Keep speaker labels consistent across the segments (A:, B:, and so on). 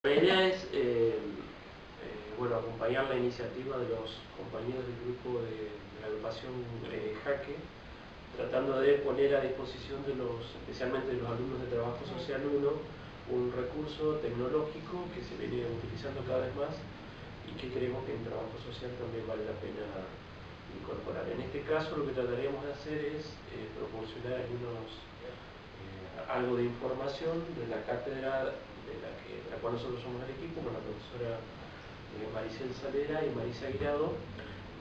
A: La idea es bueno, acompañar la iniciativa de los compañeros del grupo de la agrupación Jaque, tratando de poner a disposición de especialmente de los alumnos de Trabajo Social 1, un recurso tecnológico que se viene utilizando cada vez más y que creemos que en Trabajo Social también vale la pena incorporar. En este caso lo que trataríamos de hacer es proporcionar algo de información de la cátedra de la cual nosotros somos el equipo, con la profesora Maricel Salera y Marisa Guirado.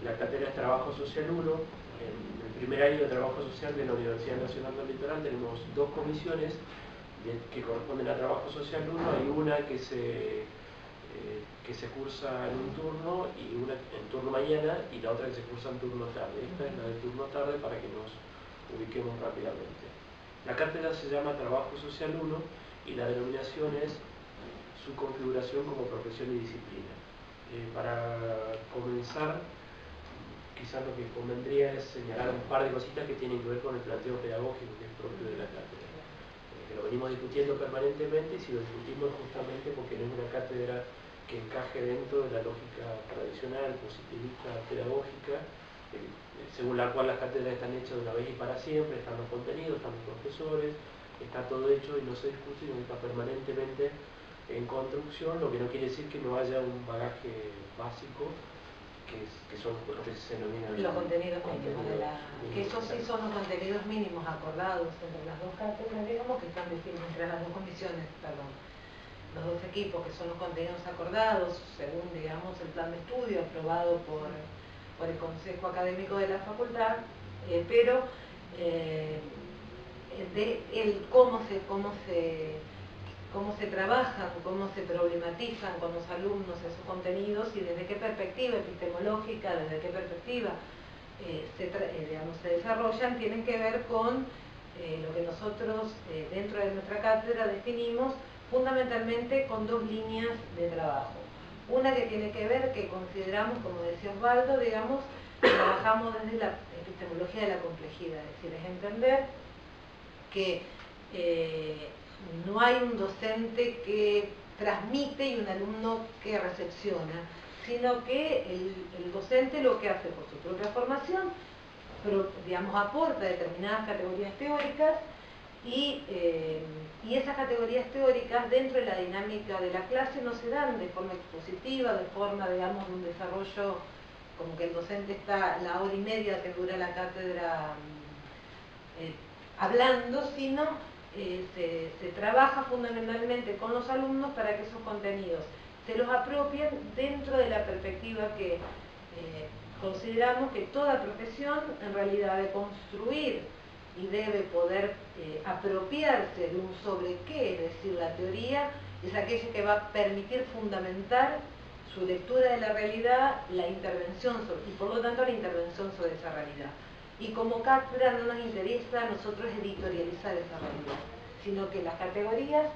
A: La cátedra es Trabajo Social 1. En el primer año de Trabajo Social de la Universidad Nacional del Litoral tenemos dos comisiones que corresponden a Trabajo Social 1. Hay una que se cursa en un turno, y una en turno mañana, y la otra que se cursa en turno tarde. Esta es la de turno tarde para que nos ubiquemos rápidamente. La cátedra se llama Trabajo Social 1 y la denominación es su configuración como profesión y disciplina. Para comenzar, quizás lo que convendría es señalar un par de cositas que tienen que ver con el planteo pedagógico que es propio de la cátedra. Que lo venimos discutiendo permanentemente, y si lo discutimos justamente porque no es una cátedra que encaje dentro de la lógica tradicional, positivista, pedagógica, según la cual las cátedras están hechas de una vez y para siempre, están los contenidos, están los profesores, está todo hecho y no se discute, sino que está permanentemente en construcción, lo que no quiere decir que no haya un bagaje básico, que son los que se denominan
B: los contenidos mínimos, que esos sí son los contenidos mínimos acordados entre las dos cátedras, digamos, que están definidos entre las dos comisiones, perdón, los dos equipos, que son los contenidos acordados según, digamos, el plan de estudio aprobado por el Consejo Académico de la Facultad, pero cómo se trabajan, cómo se problematizan con los alumnos esos contenidos y desde qué perspectiva epistemológica, desde qué perspectiva se desarrollan, tienen que ver con lo que nosotros dentro de nuestra cátedra definimos fundamentalmente con dos líneas de trabajo. Una que tiene que ver, que consideramos, como decía Osvaldo, digamos, trabajamos desde la epistemología de la complejidad, es decir, es entender que no hay un docente que transmite y un alumno que recepciona, sino que el docente lo que hace por su propia formación, digamos, aporta determinadas categorías teóricas y esas categorías teóricas dentro de la dinámica de la clase no se dan de forma expositiva, de forma, digamos, de un desarrollo como que el docente está la hora y media que dura la cátedra hablando, sino se trabaja fundamentalmente con los alumnos para que esos contenidos se los apropien dentro de la perspectiva que consideramos que toda profesión en realidad debe construir y debe poder apropiarse de un sobre qué, es decir, la teoría es aquella que va a permitir fundamentar su lectura de la realidad, la intervención y por lo tanto la intervención sobre esa realidad. Y como cátedra no nos interesa a nosotros editorializar esa realidad, sino que las categorías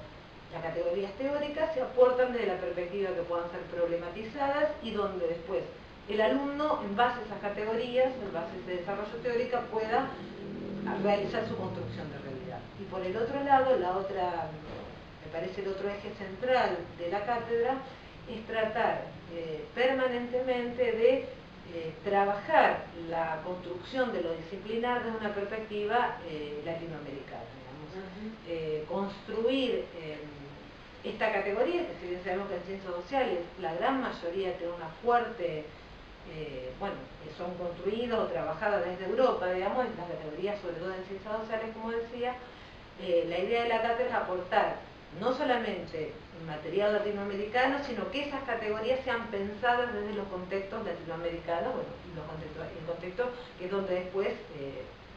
B: teóricas se aportan desde la perspectiva que puedan ser problematizadas y donde después el alumno, en base a esas categorías, en base a ese desarrollo teórico, pueda realizar su construcción de realidad. Y por el otro lado, me parece el otro eje central de la cátedra, es tratar permanentemente de trabajar la construcción de lo disciplinar desde una perspectiva latinoamericana, digamos. Construir esta categoría, que si bien sabemos que en ciencias sociales la gran mayoría tiene una fuerte, son construidas o trabajadas desde Europa, digamos, en las categorías, sobre todo en ciencias sociales, como decía, la idea de la cátedra es aportar no solamente material latinoamericano, sino que esas categorías sean pensadas desde los contextos latinoamericanos, el contexto que es donde después,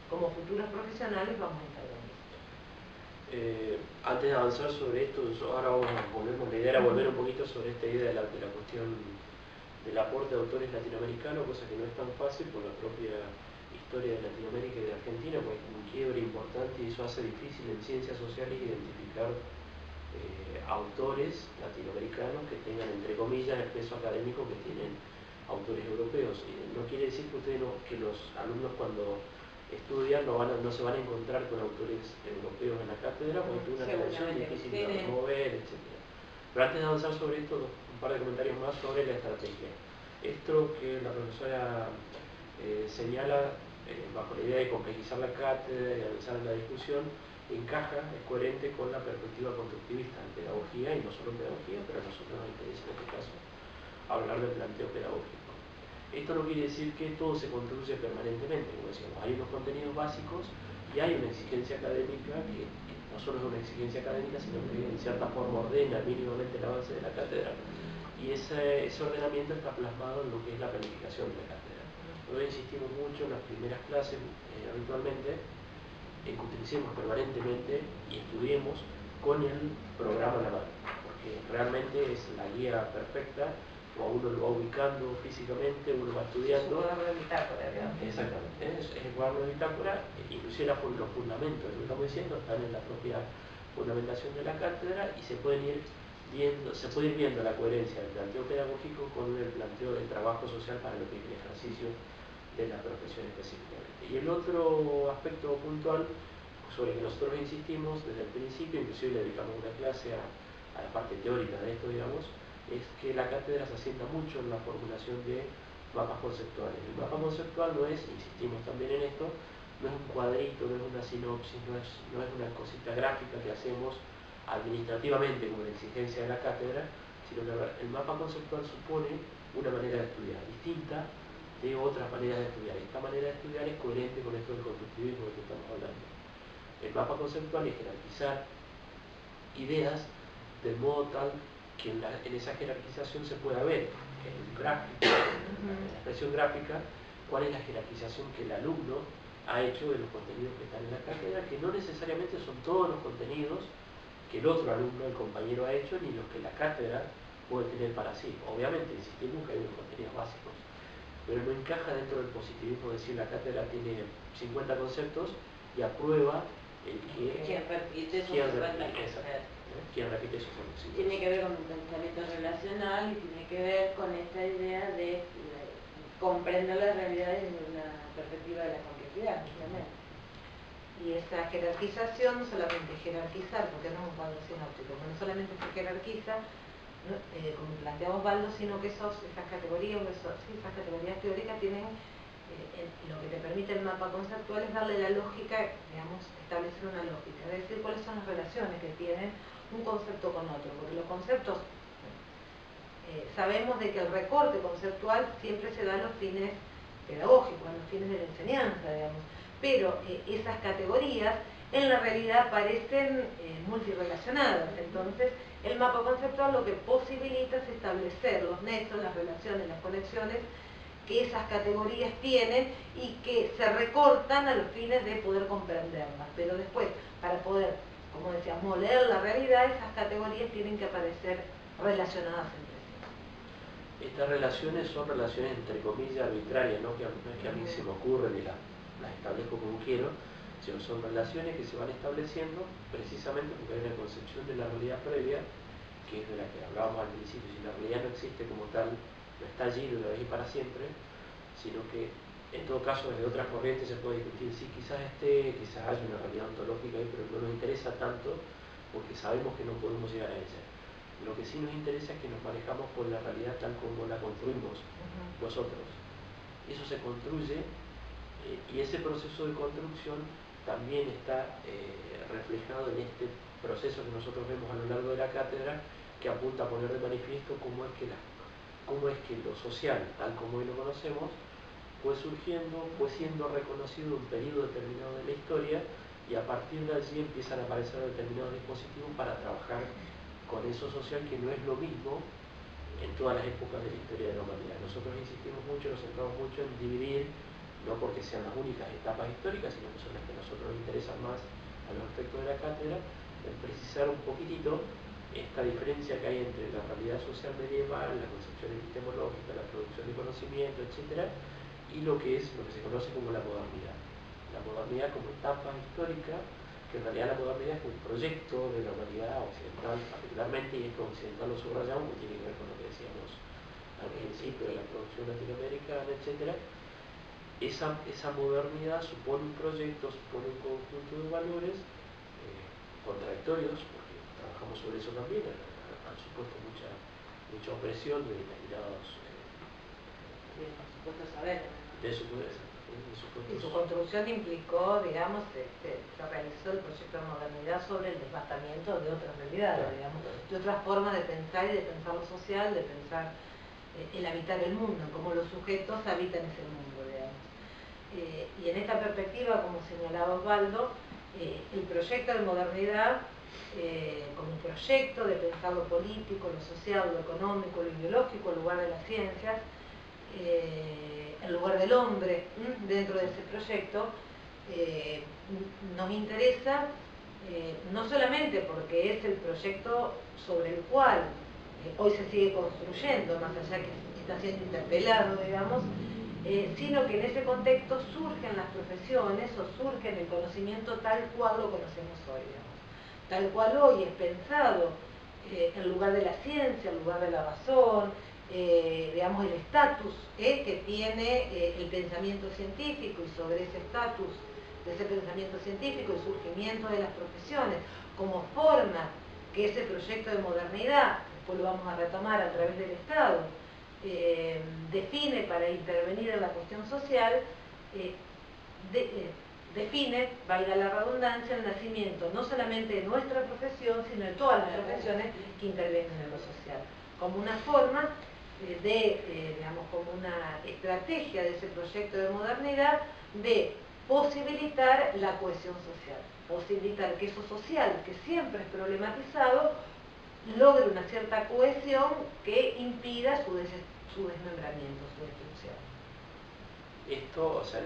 B: como futuros profesionales, vamos a estar viendo.
A: Antes de avanzar sobre esto, ahora la idea era volver un poquito sobre esta idea de la cuestión del aporte de autores latinoamericanos, cosa que no es tan fácil por la propia historia de Latinoamérica y de Argentina, porque es un quiebre importante y eso hace difícil en ciencias sociales identificar autores latinoamericanos que tengan, entre comillas, el peso académico que tienen autores europeos. Y no quiere decir que los alumnos cuando estudian no se van a encontrar con autores europeos en la cátedra, porque es una relación difícil de mover, etc. Pero antes de avanzar sobre esto, un par de comentarios más sobre la estrategia. Esto que la profesora señala, bajo la idea de complejizar la cátedra y avanzar en la discusión, encaja, es coherente con la perspectiva constructivista en pedagogía, y no solo en pedagogía, pero a nosotros nos interesa en este caso hablar del planteo pedagógico. Esto no quiere decir que todo se construye permanentemente, como decíamos, hay unos contenidos básicos y hay una exigencia académica que no solo es una exigencia académica, sino que en cierta forma ordena mínimamente el avance de la cátedra, y ese ordenamiento está plasmado en lo que es la planificación de la cátedra. Nosotros insistimos mucho en las primeras clases, habitualmente, en que utilicemos permanentemente y estudiemos con el programa en la mano, porque realmente es la guía perfecta, o a uno lo va ubicando físicamente, uno va estudiando.
B: Es un cuaderno de bitácora, digamos.
A: Exactamente, es el cuaderno de bitácora, inclusive los fundamentos, lo que estamos diciendo, están en la propia fundamentación de la cátedra, y se puede ir viendo la coherencia del planteo pedagógico con el planteo del trabajo social para lo que es el ejercicio de la profesión específicamente. Y el otro aspecto puntual sobre el que nosotros insistimos desde el principio, inclusive le dedicamos una clase a la parte teórica de esto, digamos, es que la cátedra se asienta mucho en la formulación de mapas conceptuales. El mapa conceptual no es, insistimos también en esto, no es un cuadrito, no es una sinopsis, no es una cosita gráfica que hacemos administrativamente como una exigencia de la cátedra, sino que el mapa conceptual supone una manera de estudiar, distinta de otras maneras de estudiar. Esta manera de estudiar es coherente con esto del constructivismo del que estamos hablando. El mapa conceptual es jerarquizar ideas de modo tal que en esa jerarquización se pueda ver en el gráfico, en la expresión gráfica, cuál es la jerarquización que el alumno ha hecho de los contenidos que están en la cátedra, que no necesariamente son todos los contenidos que el otro alumno, el compañero, ha hecho, ni los que la cátedra puede tener para sí. Obviamente, insistimos que hay unos contenidos básicos, pero no encaja dentro del positivismo decir la cátedra tiene 50 conceptos y aprueba el que...
C: ¿Quién repite esos 50 conceptos?
A: ¿Quién repite esos conceptos?
C: Tiene que ver con un pensamiento relacional y tiene que ver con esta idea de comprender las realidades desde una perspectiva de la complejidad, justamente.
B: Y esa jerarquización, no solamente jerarquizar, porque no es un cuadro sinóptico, no solamente se jerarquiza, ¿no? Como planteamos Baldo, sino que esas categorías, esas categorías teóricas tienen, lo que te permite el mapa conceptual es darle la lógica, digamos, establecer una lógica, es decir, cuáles son las relaciones que tienen un concepto con otro, porque los conceptos, sabemos de que el recorte conceptual siempre se da a los fines pedagógicos, a los fines de la enseñanza, digamos, pero esas categorías en la realidad parecen multirrelacionadas. Entonces el mapa conceptual lo que posibilita es establecer los nexos, las relaciones, las conexiones que esas categorías tienen y que se recortan a los fines de poder comprenderlas, pero después, para poder, como decíamos, leer la realidad, esas categorías tienen que aparecer relacionadas entre sí.
A: Estas relaciones son relaciones entre comillas arbitrarias, no es que a mí se me ocurren y las establezco como quiero, sino son relaciones que se van estableciendo precisamente porque hay una concepción de la realidad previa, que es de la que hablábamos al principio. Si la realidad no existe como tal, no está allí de una vez y para siempre, sino que en todo caso desde otras corrientes se puede discutir, sí, quizás haya una realidad ontológica ahí, pero no nos interesa tanto porque sabemos que no podemos llegar a ella. Lo que sí nos interesa es que nos manejamos con la realidad tal como la construimos nosotros. Eso se construye, y ese proceso de construcción también está reflejado en este proceso que nosotros vemos a lo largo de la cátedra, que apunta a poner de manifiesto cómo es que lo social, tal como hoy lo conocemos, fue surgiendo, fue siendo reconocido en un periodo determinado de la historia, y a partir de allí empiezan a aparecer determinados dispositivos para trabajar con eso social, que no es lo mismo en todas las épocas de la historia de la humanidad. Nosotros insistimos mucho, nos centramos mucho en dividir, no porque sean las únicas etapas históricas, sino que son las que a nosotros nos interesan más a los efectos de la cátedra, en precisar un poquitito esta diferencia que hay entre la realidad social medieval, la concepción epistemológica, la producción de conocimiento, etc., y lo que se conoce como la modernidad. La modernidad como etapa histórica, que en realidad la modernidad es un proyecto de la humanidad occidental particularmente, y esto occidental lo subrayamos porque tiene que ver con lo que decíamos al principio de la producción latinoamericana, etc. Esa modernidad supone un proyecto, supone un conjunto de valores contradictorios, porque trabajamos sobre eso también, a han supuesto mucha opresión de determinados
C: supuestos saberes.
A: de su
B: Y su construcción implicó, digamos, se realizó el proyecto de modernidad sobre el desbastamiento de otras realidades, digamos, de otras formas de pensar y de pensar lo social, de pensar el habitar el mundo, cómo los sujetos habitan ese mundo, digamos. Y en esta perspectiva, como señalaba Osvaldo, el proyecto de modernidad, como un proyecto de pensar lo político, lo social, lo económico, lo ideológico, en lugar de las ciencias, en lugar del hombre dentro de ese proyecto, nos interesa no solamente porque es el proyecto sobre el cual hoy se sigue construyendo, más allá que está siendo interpelado, digamos, sino que en ese contexto surgen las profesiones o surge el conocimiento tal cual lo conocemos hoy, digamos. Tal cual hoy es pensado en lugar de la ciencia, en lugar de la razón, digamos, el estatus que tiene el pensamiento científico, y sobre ese estatus de ese pensamiento científico, el surgimiento de las profesiones, como forma que ese proyecto de modernidad, después lo vamos a retomar a través del Estado, define para intervenir en la cuestión social, define, valga la redundancia, el nacimiento no solamente de nuestra profesión, sino de todas las profesiones que intervienen en lo social, como una forma digamos, como una estrategia de ese proyecto de modernidad de posibilitar la cohesión social, posibilitar que eso social, que siempre es problematizado, logre una cierta cohesión que impida su desmembramiento, su destrucción.
A: Esto, o sea,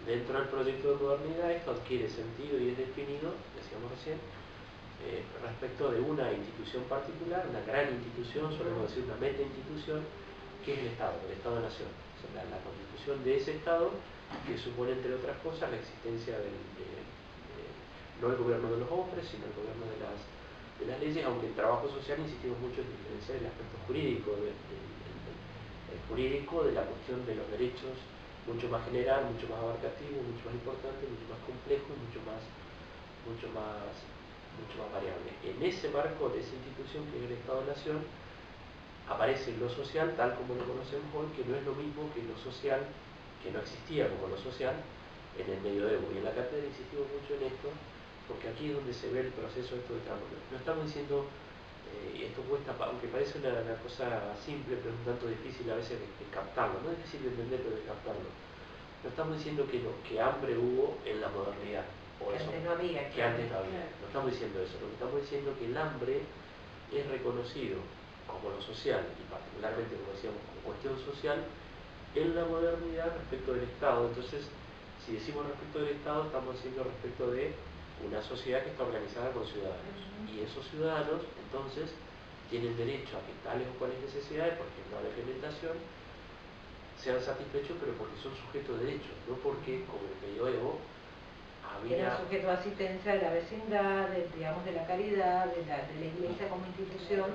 A: dentro del proyecto de modernidad, esto adquiere sentido y es definido, decíamos recién, respecto de una institución particular, una gran institución, solemos decir una meta institución, que es el Estado-Nación. O sea, la constitución de ese Estado, que supone, entre otras cosas, la existencia no el gobierno de los hombres, sino el gobierno de las leyes, aunque en trabajo social insistimos mucho en diferenciar el aspecto jurídico, el jurídico de la cuestión de los derechos, mucho más general, mucho más abarcativo, mucho más importante, mucho más complejo, mucho más variable. En ese marco de esa institución que es el Estado-Nación, aparece lo social tal como lo conocemos hoy, que no es lo mismo que lo social, que no existía como lo social en el medioevo. Y en la cátedra insistimos mucho en esto, porque aquí es donde se ve el proceso de transformación. No estamos diciendo, y esto cuesta, aunque parece una cosa simple, pero es un tanto difícil a veces de captarlo, no es difícil de entender, pero de captarlo. No estamos diciendo que hambre hubo en la modernidad, o
B: que
A: eso,
B: antes no había.
A: que antes no había. No estamos diciendo eso, lo que estamos diciendo es que el hambre es reconocido como lo social, y particularmente, como decíamos, como cuestión social, en la modernidad respecto del Estado. Entonces, si decimos respecto del Estado, estamos diciendo respecto de una sociedad que está organizada con ciudadanos. Y esos ciudadanos, entonces, tienen derecho a que tales o cuales necesidades, por ejemplo, a la alimentación, sean satisfechos, pero porque son sujetos de derechos, no porque, como el medioevo,
B: era sujeto de asistencia de la vecindad, digamos, de la caridad, de la iglesia como institución,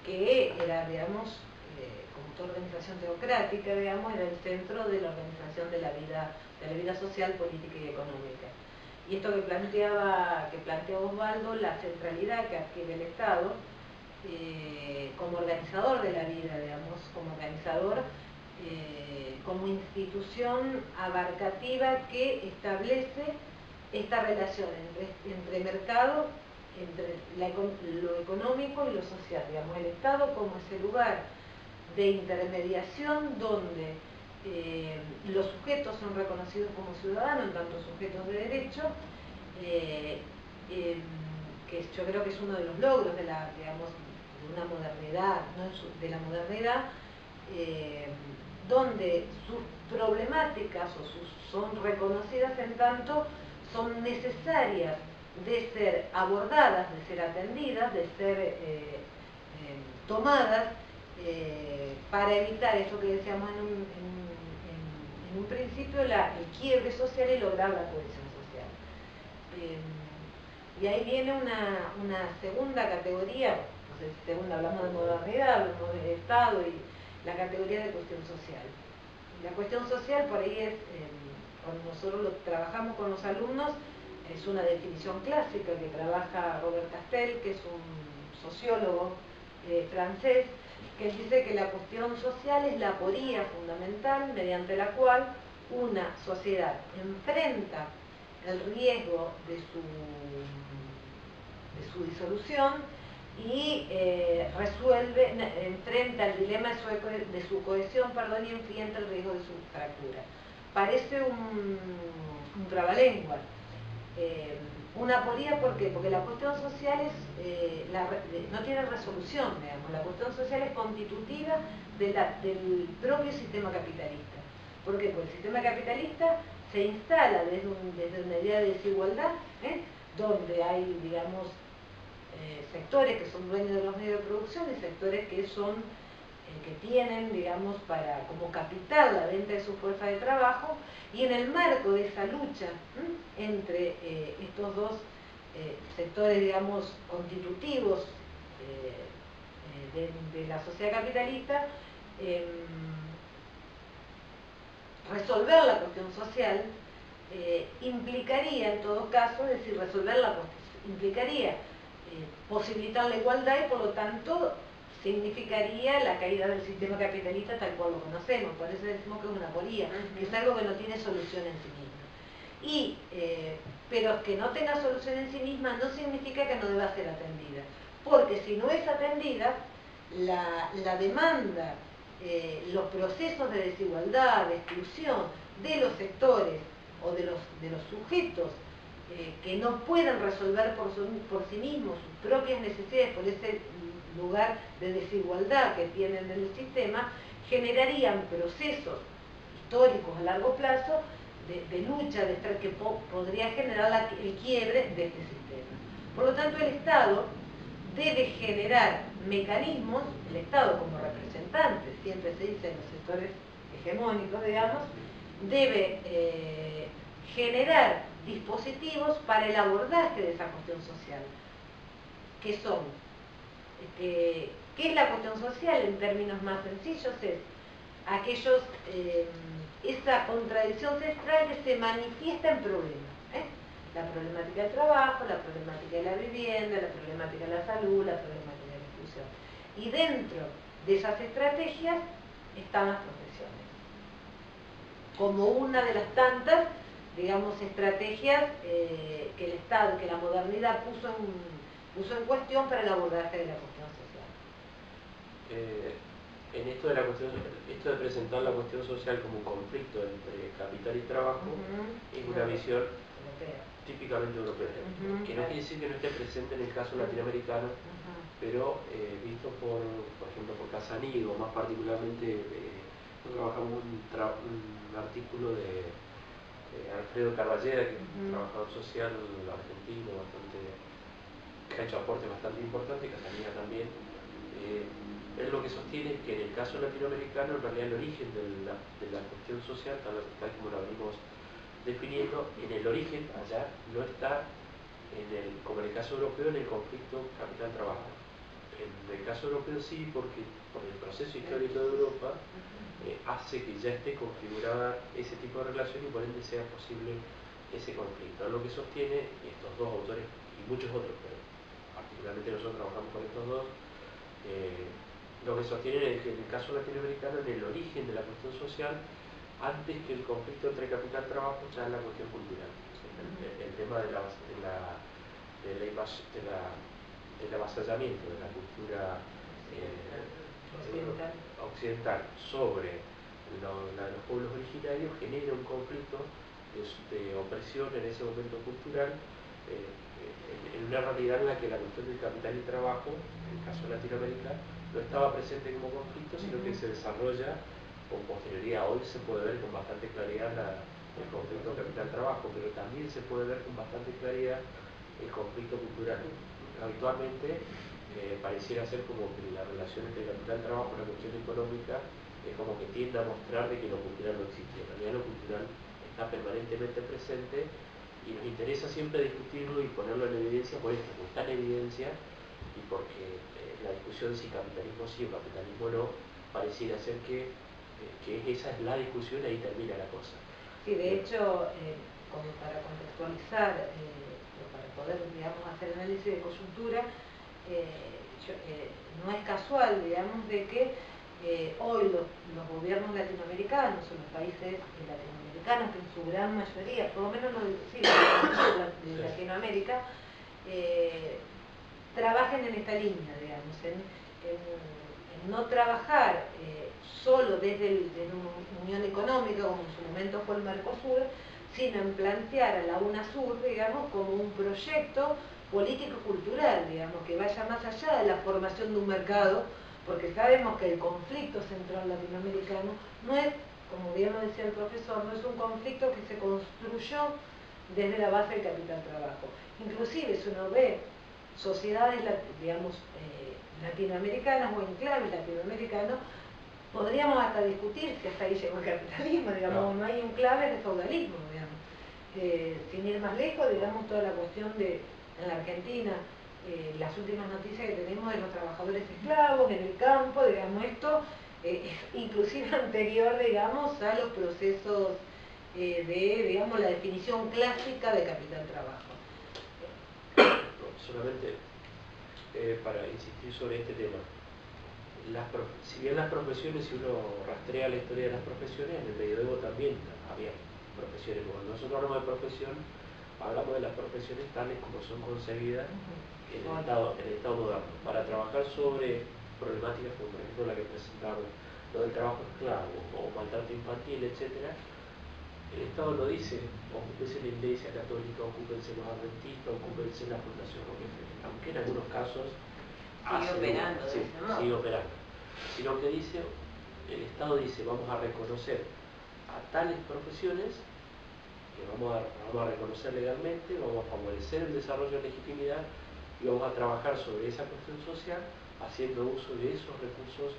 B: que era, digamos, como toda organización teocrática, digamos, era el centro de la organización de la vida social, política y económica. Y esto que plantea Osvaldo, la centralidad que adquiere el Estado como organizador de la vida, digamos, como organizador, como institución abarcativa que establece esta relación entre mercado, entre lo económico y lo social, digamos, el Estado como ese lugar de intermediación donde los sujetos son reconocidos como ciudadanos, en tanto sujetos de derecho, que yo creo que es uno de los logros de una modernidad, ¿no? De la modernidad, donde sus problemáticas son reconocidas en tanto son necesarias de ser abordadas, de ser atendidas, de ser tomadas para evitar eso que decíamos en un principio, el quiebre social y lograr la cohesión social. Y ahí viene una segunda categoría, no sé si segunda, hablamos de modernidad, hablamos del Estado y la categoría de cuestión social. La cuestión social por ahí es, cuando nosotros trabajamos con los alumnos, es una definición clásica que trabaja Robert Castell, que es un sociólogo francés, que dice que la cuestión social es la aporía fundamental mediante la cual una sociedad enfrenta el riesgo de su disolución y enfrenta el dilema de su cohesión, y enfrenta el riesgo de su fractura. Parece un trabalengua. Una aporía, ¿por qué? Porque la cuestión social no tiene resolución, digamos. La cuestión social es constitutiva del propio sistema capitalista. ¿Por qué? Porque el sistema capitalista se instala desde una idea de desigualdad, donde hay, digamos, sectores que son dueños de los medios de producción y sectores que son que tienen, digamos, como capital la venta de su fuerza de trabajo, y en el marco de esa lucha entre estos dos sectores, digamos, constitutivos de la sociedad capitalista, resolver la cuestión social implicaría, en todo caso, es decir, implicaría posibilitar la igualdad y, por lo tanto, significaría la caída del sistema capitalista tal cual lo conocemos. Por eso decimos que es una aporía, que es algo que no tiene solución en sí misma. Pero que no tenga solución en sí misma no significa que no deba ser atendida, porque si no es atendida, la demanda, los procesos de desigualdad, de exclusión de los sectores o de los sujetos que no pueden resolver por sí mismos sus propias necesidades por ese lugar de desigualdad que tienen en el sistema, generarían procesos históricos a largo plazo de lucha, que podría generar el quiebre de este sistema. Por lo tanto, el Estado debe generar mecanismos, el Estado como representante, siempre se dice en los sectores hegemónicos, digamos, debe generar dispositivos para el abordaje de esa cuestión social, que son, ¿qué es la cuestión social en términos más sencillos? Es esa contradicción central que se manifiesta en problemas. La problemática del trabajo, la problemática de la vivienda, la problemática de la salud, la problemática de la exclusión. Y dentro de esas estrategias están las profesiones, como una de las tantas, digamos, estrategias que el Estado, que la modernidad puso en cuestión para el abordaje de la cuestión social.
A: En esto de presentar la cuestión social como un conflicto entre capital y trabajo, es una visión típicamente europea, que no quiere decir que no esté presente en el caso latinoamericano, pero visto por ejemplo, por Casanigo, más particularmente, trabajamos un artículo de Alfredo Carballeda, que es un trabajador social argentino que ha hecho aportes bastante importantes, Casaniga también. Él lo que sostiene es que en el caso latinoamericano, en realidad el origen de la cuestión social, tal como lo venimos definiendo, en el origen, allá, no está, como en el caso europeo, en el conflicto capital-trabajo. En el caso europeo sí, porque por el proceso histórico de Europa hace que ya esté configurada ese tipo de relación y por ende sea posible ese conflicto. Lo que sostiene, y estos dos autores y muchos otros, pero particularmente nosotros trabajamos con estos dos, lo que sostiene es que en el caso latinoamericano, en el origen de la cuestión social, antes que el conflicto entre capital y trabajo, ya es la cuestión cultural. El tema del avasallamiento de la cultura occidental sobre la de los pueblos originarios genera un conflicto de opresión en ese momento cultural, en una realidad en la que la cuestión del capital y trabajo, en el caso de Latinoamérica, no estaba presente como conflicto, sino que se desarrolla con posterioridad. Hoy se puede ver con bastante claridad el conflicto capital-trabajo, pero también se puede ver con bastante claridad el conflicto cultural. Habitualmente pareciera ser como que la relación entre capital-trabajo y la cuestión económica es como que tiende a mostrar de que lo cultural no existe. En realidad lo cultural está permanentemente presente y nos interesa siempre discutirlo y ponerlo en evidencia por esto, porque está en evidencia y porque la discusión si capitalismo sí o capitalismo no, pareciera ser que esa es la discusión y ahí termina la cosa.
B: Sí, de hecho, como para contextualizar, para poder, digamos, hacer análisis de coyuntura, no es casual, digamos, de que hoy los gobiernos latinoamericanos o los países latinoamericanos, que en su gran mayoría, por lo menos de Latinoamérica, trabajen en esta línea, digamos, en no trabajar solo desde una unión económica, como en su momento fue el Mercosur, sino en plantear a la UNASUR, digamos, como un proyecto político-cultural, digamos, que vaya más allá de la formación de un mercado, porque sabemos que el conflicto central latinoamericano no es, como bien lo decía el profesor, no es un conflicto que se construyó desde la base del capital-trabajo. Inclusive, si uno ve sociedades, digamos, latinoamericanas o enclaves latinoamericanos, podríamos hasta discutir si hasta ahí llegó el capitalismo, digamos, no hay enclaves de feudalismo, digamos. Sin ir más lejos, digamos, toda la cuestión de, en la Argentina, las últimas noticias que tenemos de los trabajadores esclavos en el campo, digamos, esto es inclusive anterior, digamos, a los procesos de, digamos, la definición clásica de capital-trabajo.
A: Solamente para insistir sobre este tema, si bien las profesiones, si uno rastrea la historia de las profesiones, en el medioevo también había profesiones. Cuando nosotros hablamos de profesión, hablamos de las profesiones tales como son concebidas en el Estado moderno, para trabajar sobre problemáticas como por ejemplo la que presentamos, lo del trabajo esclavo o maltrato infantil, etc. El Estado lo dice: ocúpense la Iglesia Católica, ocúpense los adventistas, ocúpense la Fundación Rockefeller, aunque en algunos casos sigue operando, sino que dice, el Estado dice: vamos a reconocer a tales profesiones, que vamos a reconocer legalmente, vamos a favorecer el desarrollo de legitimidad y vamos a trabajar sobre esa cuestión social, haciendo uso de esos recursos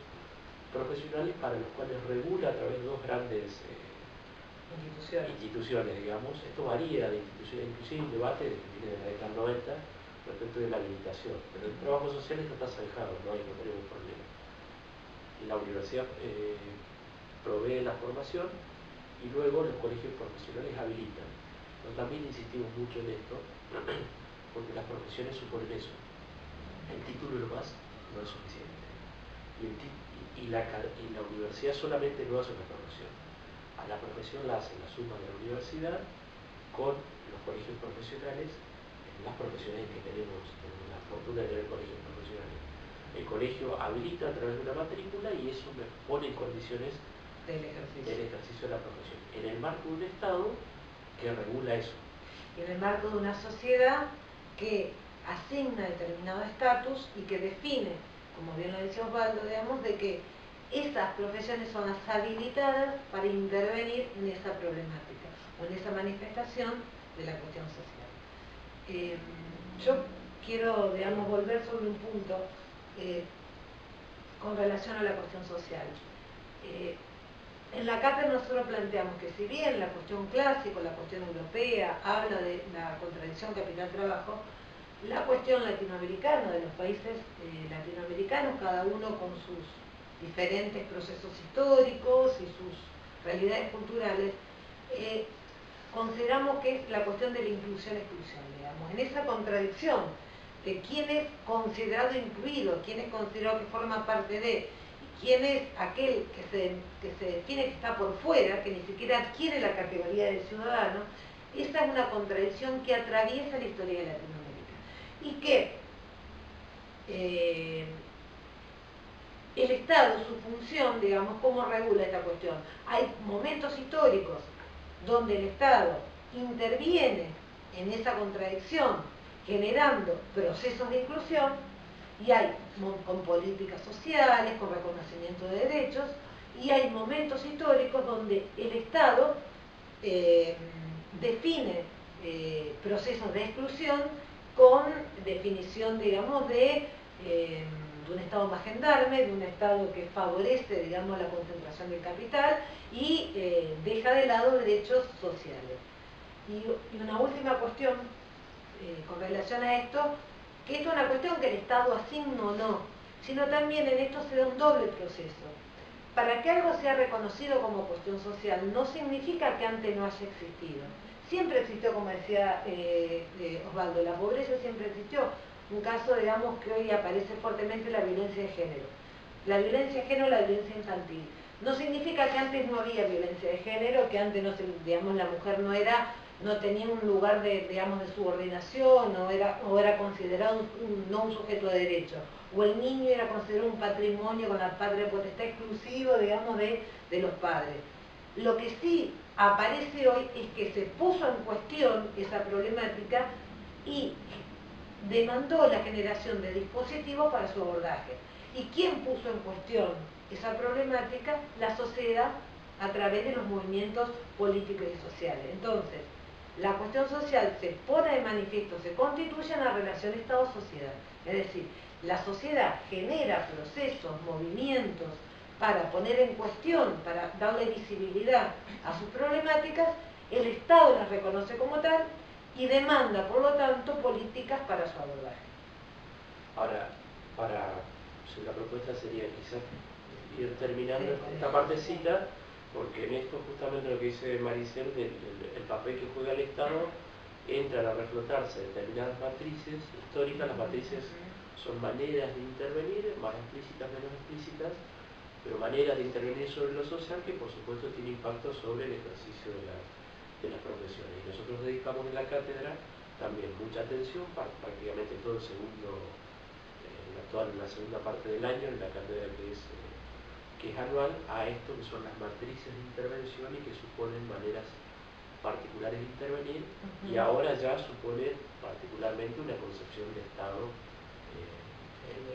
A: profesionales para los cuales regula a través de dos grandes instituciones, digamos. Esto varía de instituciones, inclusive un debate que viene de la década del 90 respecto de la limitación, pero el trabajo social está zanjado, no tenemos problema. Y la universidad provee la formación y luego los colegios profesionales habilitan. Nosotros también insistimos mucho en esto, porque las profesiones suponen eso. El título nomás no es suficiente. Y la universidad solamente no hace una profesión. A la profesión la hace la suma de la universidad con los colegios profesionales, las profesiones que tenemos la fortuna de tener colegios profesionales. El colegio habilita a través de una matrícula y eso me pone en condiciones del ejercicio de la profesión, en el marco de un Estado que regula eso.
B: Y en el marco de una sociedad que asigna determinado estatus y que define, como bien lo decía Osvaldo, digamos, de que esas profesiones son las habilitadas para intervenir en esa problemática o en esa manifestación de la cuestión social. Yo quiero, digamos, volver sobre un punto con relación a la cuestión social. En la cátedra nosotros planteamos que si bien la cuestión clásica, la cuestión europea, habla de la contradicción capital-trabajo, la cuestión latinoamericana, de los países latinoamericanos, cada uno con sus diferentes procesos históricos y sus realidades culturales, consideramos que es la cuestión de la inclusión-exclusión, digamos, en esa contradicción de quién es considerado incluido, quién es considerado que forma parte de, y quién es aquel que se define que está por fuera, que ni siquiera adquiere la categoría de ciudadano. Esa es una contradicción que atraviesa la historia de Latinoamérica y que el Estado, su función, digamos, ¿cómo regula esta cuestión? Hay momentos históricos donde el Estado interviene en esa contradicción, generando procesos de inclusión, y hay con políticas sociales, con reconocimiento de derechos, y hay momentos históricos donde el Estado define procesos de exclusión con definición, digamos, de un Estado más gendarme, de un Estado que favorece, digamos, la concentración del capital y deja de lado derechos sociales. Y una última cuestión con relación a esto, que esto es una cuestión que el Estado asigna o no, sino también en esto se da un doble proceso. Para que algo sea reconocido como cuestión social no significa que antes no haya existido. Siempre existió, como decía Osvaldo, la pobreza siempre existió. un caso, digamos, que hoy aparece fuertemente la violencia de género. La violencia de género, la violencia infantil. No significa que antes no había violencia de género, que antes, no se, digamos, la mujer no tenía un lugar de, digamos, de subordinación, o era considerado no un sujeto de derecho, o el niño era considerado un patrimonio con la patria potestad exclusivo, digamos, de los padres. Lo que sí aparece hoy es que se puso en cuestión esa problemática y demandó la generación de dispositivos para su abordaje. ¿Y quién puso en cuestión esa problemática? La sociedad, a través de los movimientos políticos y sociales. Entonces, la cuestión social se pone de manifiesto, se constituye en la relación Estado-sociedad. Es decir, la sociedad genera procesos, movimientos para poner en cuestión, para darle visibilidad a sus problemáticas, el Estado las reconoce como tal y demanda, por lo tanto, políticas para su abordaje.
A: Ahora, la propuesta sería quizás ir terminando esta partecita, porque en esto justamente lo que dice Maricel, el papel que juega el Estado, entran a reflotarse determinadas matrices históricas. Las matrices son maneras de intervenir, más explícitas, menos explícitas, pero maneras de intervenir sobre lo social que por supuesto tiene impacto sobre el ejercicio de las profesiones. Y nosotros dedicamos en la cátedra también mucha atención, prácticamente todo el segundo, en la segunda parte del año, en la cátedra que es anual, a esto que son las matrices de intervención y que suponen maneras particulares de intervenir, y ahora ya supone particularmente una concepción de Estado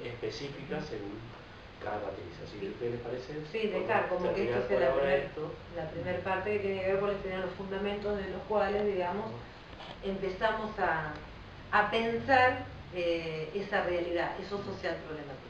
A: específica según cada matriz. Así que, ¿qué les parece?
B: Sí, dejar como que esto es la primera parte que tiene que ver con los fundamentos de los cuales, digamos, empezamos a pensar esa realidad, eso social problemático.